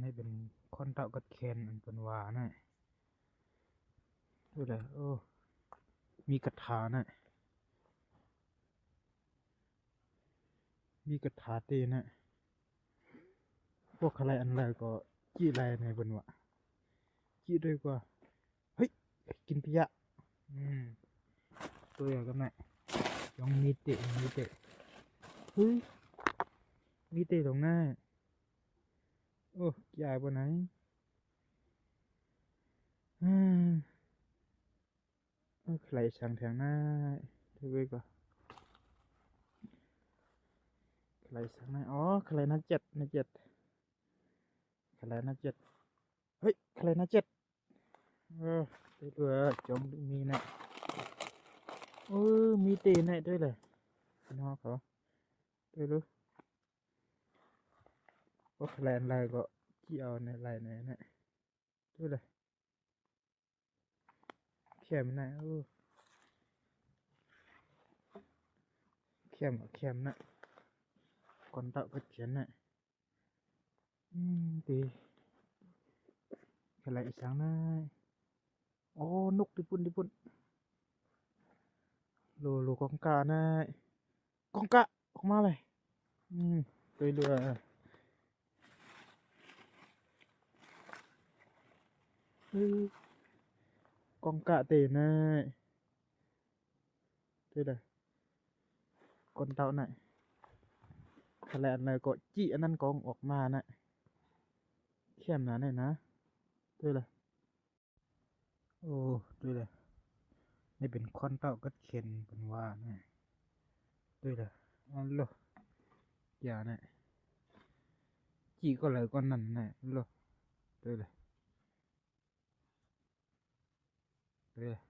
นี่เป็นคนเต่ากัดแคนอันเป็นว่าน่ะดูเลยมีกระถาน่ะมีกระถาเตน่ะพวกอะไรอันไรก็จี้ไรในบนวะจี้ด้วยกว่าเฮ้ยกินพิยะตัวอย่างกันน่ะยังมีเตะเฮ้ยมีเตะตรงหน้าใหญ่ปะไหนอืมใครช่างแถวหน้าด้วยกว่าใครช่างหน้าใครน่าเจ็ดน่าเจ็ดใครน่าเจ็ดเฮ้ยใครน่าเจ็ดตัวจมมีน่ะมีเตะน่ะด้วยเลยน้องเขาด้วยรู้ว่าใครอะไรก็จี้เอาในไรในน่ะด้วยเลยเข้มน่ะเข้มน่ะคนเต่าก็เขียนน่ะดีอะไรอีกสังน่ะนกดิปุ่นโลกองกาน่ะกองกะออกมาเลยเรือกองกะเตน่ะด้วยเลยคนเต่าน่ะอะไรอะไรก็จี้อันนั้นกองออกมาน่ะเข้มน่ะเนี่ยนะด้วยเลยด้วยเลยนี่เป็นคนเต่าก็เขียนเป็นว่าน่ะด้วยเลยโลอย่าน่ะจี้ก็เลยก็นั่นน่ะโลด้วยเลยด้วยเลย